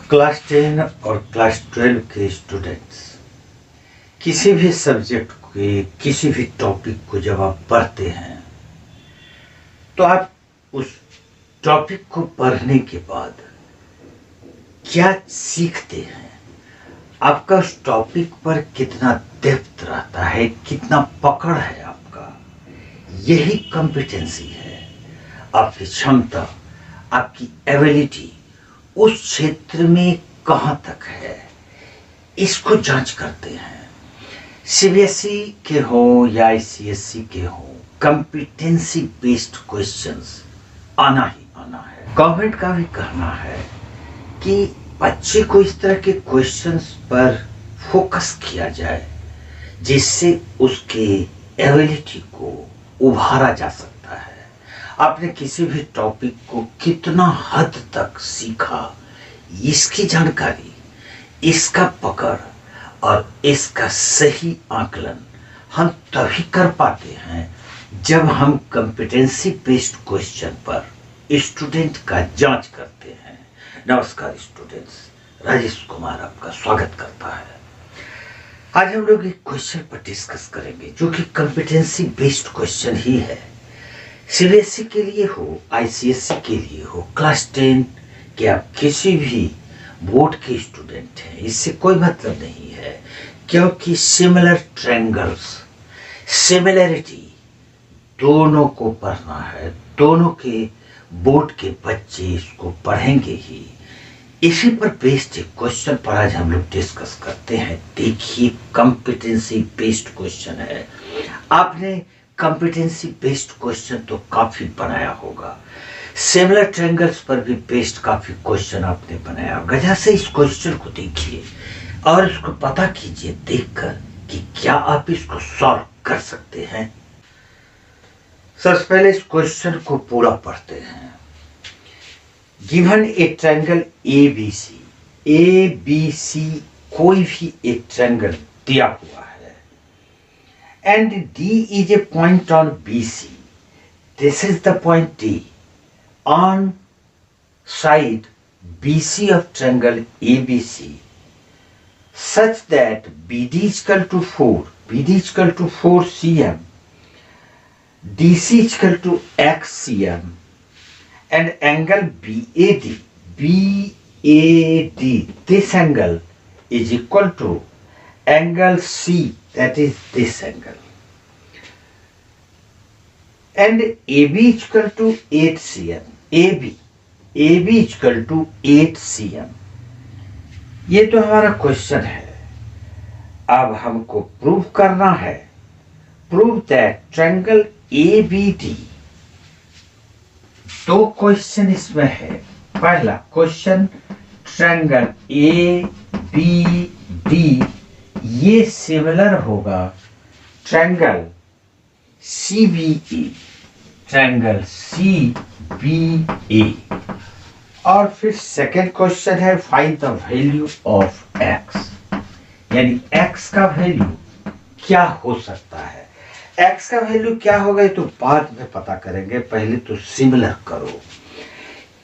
Class 10 और class 12 के students किसी भी सब्जेक्ट के किसी भी टॉपिक को जब आप पढ़ते हैं तो आप उस टॉपिक को पढ़ने के बाद क्या सीखते हैं, आपका उस टॉपिक पर कितना डेप्थ रहता है, कितना पकड़ है आपका, यही कॉम्पिटेंसी है। आपकी क्षमता, आपकी एबिलिटी उस क्षेत्र में कहां तक है, इसको जांच करते हैं। सीबीएसई के हो या आईसीएसई के हो, कॉम्पिटेंसी बेस्ड क्वेश्चंस आना ही आना है। गवर्नमेंट का भी कहना है कि बच्चे को इस तरह के क्वेश्चंस पर फोकस किया जाए जिससे उसके एबिलिटी को उभारा जा सकता है। आपने किसी भी टॉपिक को कितना हद तक सीखा, इसकी जानकारी, इसका पकड़ और इसका सही आकलन हम तभी कर पाते हैं जब हम कॉम्पिटेंसी बेस्ड क्वेश्चन पर स्टूडेंट का जांच करते हैं। नमस्कार स्टूडेंट्स, राजेश कुमार आपका स्वागत करता है। आज हम लोग एक क्वेश्चन पर डिस्कस करेंगे जो कि कॉम्पिटेंसी बेस्ड क्वेश्चन ही है। सीबीएसई के लिए हो, आईसीएसई के लिए हो, क्लास 10 के आप किसी भी बोर्ड के स्टूडेंट हैं, इससे कोई मतलब नहीं है, क्योंकि सिमिलर ट्रायंगल्स, सिमिलरिटी दोनों को पढ़ना है। दोनों के बोर्ड के बच्चे इसको पढ़ेंगे ही। इसी पर बेस्ड एक क्वेश्चन पर आज हम लोग डिस्कस करते हैं। देखिए, कॉम्पिटेंसी बेस्ड क्वेश्चन है। आपने कॉम्पिटेंसी बेस्ड क्वेश्चन तो काफी बनाया होगा, सिमिलर ट्रायंगल्स पर भी बेस्ड काफी क्वेश्चन आपने बनाया होगा। जैसे इस क्वेश्चन को देखिए और इसको पता कीजिए देखकर कि क्या आप इसको सॉल्व कर सकते हैं। सबसे पहले इस क्वेश्चन को पूरा पढ़ते हैं। गिवन ए ट्रायंगल ABC कोई भी एक ट्रायंगल दिया हुआ है and D is a point on BC. This is the point D on side BC of triangle ABC such that BD is equal to 4 cm, DC is equal to x cm and angle BAD, this angle is equal to angle C, that is this angle, and AB is equal to 8 cm. AB is equal to 8 cm. ये तो हमारा question है। अब हमको prove करना है, prove that triangle ABD। दो question इसमें है। पहला क्वेश्चन, ट्रायंगल ABD ये सिमिलर होगा ट्रायंगल CBA। और फिर सेकेंड क्वेश्चन है, find the value of x, यानी x का वैल्यू क्या हो सकता है। x का वैल्यू क्या होगा ये तो बाद में पता करेंगे, पहले तो सिमिलर करो।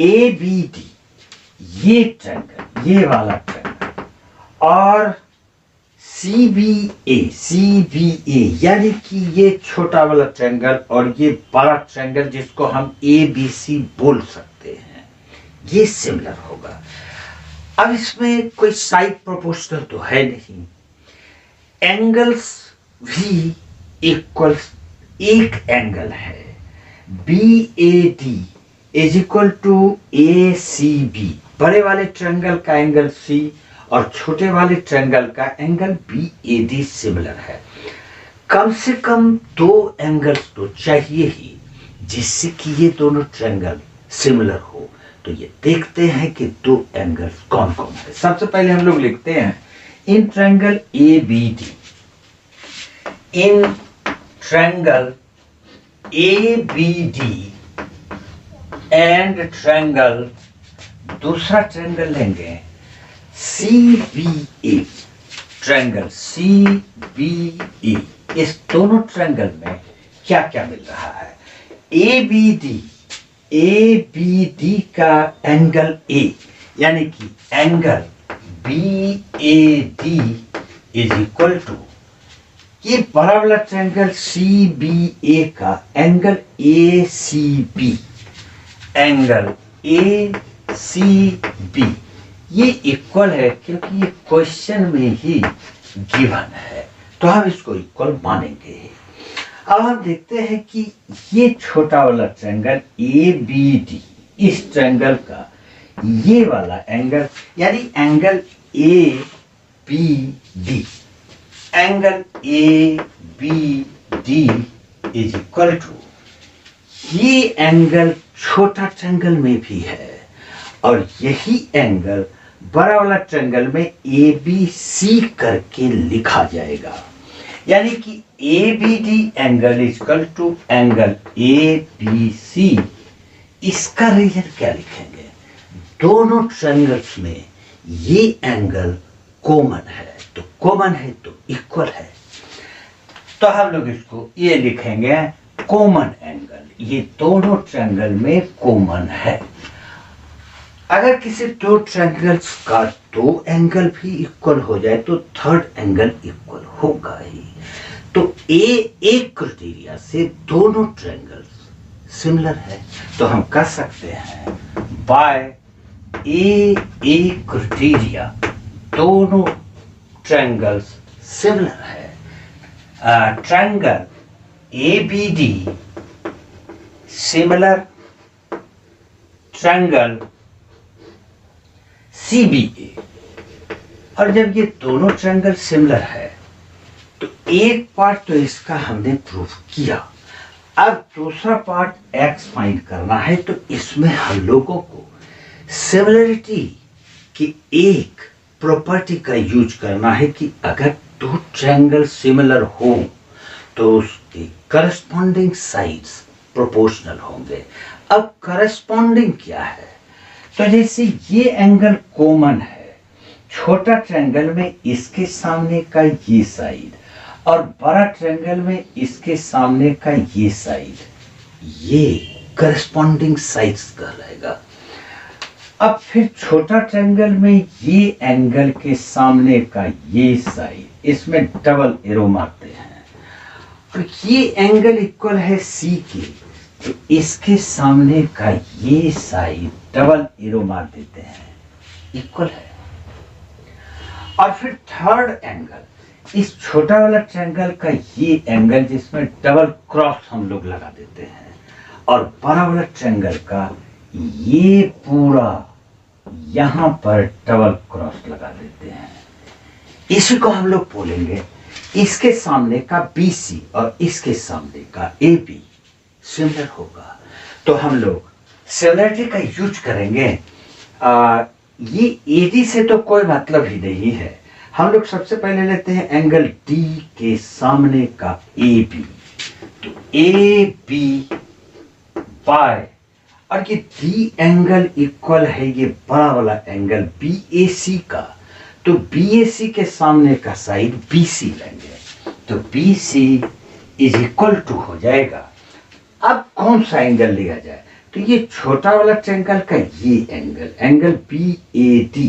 ABD ये ट्रायंगल, ये वाला ट्रायंगल, और CBA यानी कि ये छोटा वाला ट्रायंगल और ये बड़ा ट्रायंगल जिसको हम ABC बोल सकते हैं, ये सिमिलर होगा। अब इसमें कोई साइड प्रोपोर्शनल तो है नहीं, एंगल्स भी इक्वल्स, एक एंगल है BAD is equal to ACB। बड़े वाले ट्रायंगल का एंगल C और छोटे वाले ट्रायंगल का एंगल BAD सिमिलर है। कम से कम दो एंगल्स तो चाहिए ही जिससे कि ये दोनों ट्रायंगल सिमिलर हो। तो ये देखते हैं कि दो एंगल्स कौन कौन है। सबसे पहले हम लोग लिखते हैं, in triangle ABD, in triangle ABD and triangle, दूसरा ट्रायंगल लेंगे CBA, ट्रायंगल CBA। इस दोनों ट्रायंगल में क्या क्या मिल रहा है। ABD का एंगल A, यानी कि angle BAD is equal to ये बड़ा वाला ट्रायंगल CBA का एंगल ACB, एंगल ACB ये इक्वल है क्योंकि ये क्वेश्चन में ही गिवन है, तो हम इसको इक्वल मानेंगे। अब हम देखते हैं कि ये छोटा वाला ट्रायंगल ABD, इस ट्रायंगल का ये वाला एंगल यानी angle ABD, angle ABD is equal to ये एंगल छोटा ट्रायंगल में भी है और यही एंगल बड़ा वाला ट्रायंगल में ABC करके लिखा जाएगा, यानी कि ABD angle is equal to angle ABC। इसका रीजन क्या लिखेंगे? दोनों ट्रायंगल्स में ये एंगल कॉमन है, तो कॉमन है तो इक्वल है, तो हम लोग इसको ये लिखेंगे कॉमन एंगल, ये दोनों ट्रायंगल में कॉमन है। अगर किसी दो ट्रायंगल्स का दो एंगल भी इक्वल हो जाए तो थर्ड एंगल इक्वल होगा ही, तो एक क्राइटेरिया से दोनों ट्रायंगल्स सिमिलर है, तो हम कह सकते हैं बाय ए क्राइटेरिया दोनों ट्रायंगल्स सिमिलर है। Triangle ABD similar triangle CBA, और जब ये दोनों ट्रायंगल सिमिलर है तो एक पार्ट तो इसका हमने प्रूफ किया, अब दूसरा पार्ट X फाइंड करना है, तो इसमें हम लोगों को सिमिलरिटी की एक प्रॉपर्टी का यूज करना है कि अगर दो ट्रायंगल सिमिलर हो तो उसके करस्पॉन्डिंग साइड्स प्रोपोर्शनल होंगे। अब करस्पॉन्डिंग क्या है? तो जैसे ये एंगल कॉमन है छोटा ट्रायंगल में, इसके सामने का ये साइड और बड़ा ट्रायंगल में इसके सामने का ये साइड, ये करस्पॉन्डिंग साइड्स कहलाएगा। अब फिर छोटा ट्रायंगल में ये एंगल के सामने का ये साइड, इसमें डबल एरो मारते हैं और ये एंगल इक्वल है C के, तो इसके सामने का ये साइड डबल एरो मार देते हैं, इक्वल है। और फिर थर्ड एंगल, इस छोटा वाला ट्रायंगल का ये एंगल जिसमें डबल क्रॉस हम लोग लगा देते हैं, और बड़ा वाला ट्रायंगल का ये पूरा यहां पर डबल क्रॉस लगा देते हैं। इसी को हम लोग बोलेंगे इसके सामने का BC और इसके सामने का AB सिमिलर होगा, तो हम लोग सिमिलरिटी का यूज करेंगे। ये AD से तो कोई मतलब ही नहीं है, हम लोग सबसे पहले लेते हैं एंगल D के सामने का AB, तो AB बाय, और ये D एंगल इक्वल है ये बड़ा वाला एंगल BAC का, तो BAC के सामने का साइड BC लेंगे, तो BC इज इक्वल टू हो जाएगा। अब कौन सा एंगल लिया जाए? तो ये छोटा वाला ट्रायंगल का ये एंगल, एंगल BAD,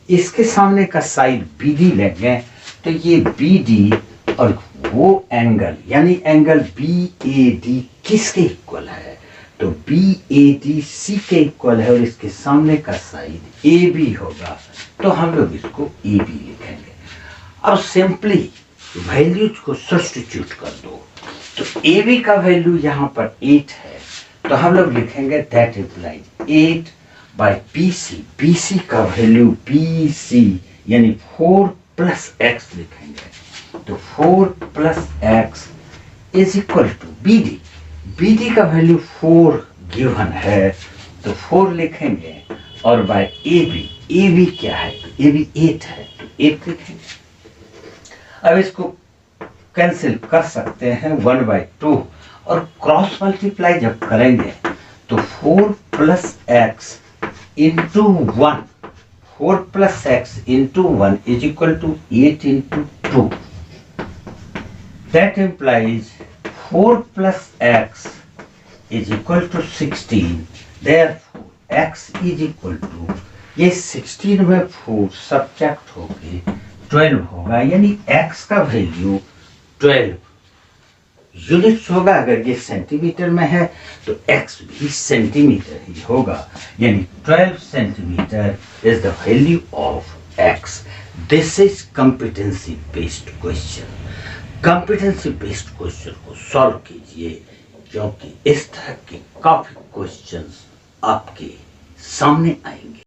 इसके सामने का साइड BD लेंगे, तो ये BD और वो एंगल यानी एंगल BAD किसके इक्वल है? तो BAD C के इक्वल है और इसके सामने का साइड AB होगा, तो हम लोग इसको AB लिखेंगे। अब सिंपली वैल्यूज को सब्स्टिट्यूट कर दो, तो AB का वैल्यू यहाँ पर 8 है, तो हम लोग लिखेंगे that implies 8 by BC, BC का वैल्यू BC यानी 4 प्लस x लिखेंगे, तो 4 plus x is equal to BD, BD का वैल्यू 4 गिवन है, तो 4 लिखेंगे, और बाय AB, AB क्या है? तो AB 8 है, तो 8 लिखेंगे। अब इसको कैंसिल कर सकते हैं 1/2, और क्रॉस मल्टीप्लाई जब करेंगे तो 4 plus x into 1, 4 plus x into 1 is equal to 8 into 2, that implies 4 plus x is equal to 16, therefore x is equal to ये 16 में 4 सब्जेक्ट होके 12 होगा, यानी x का वैल्यू 12 यूनिट्स होगा। अगर ये सेंटीमीटर में है तो x भी सेंटीमीटर ही होगा, यानी 12 centimetre is the value of x। This is competency based question. Competency based question को सॉल्व कीजिए, क्योंकि इस तरह के काफी क्वेश्चंस आपके सामने आएंगे।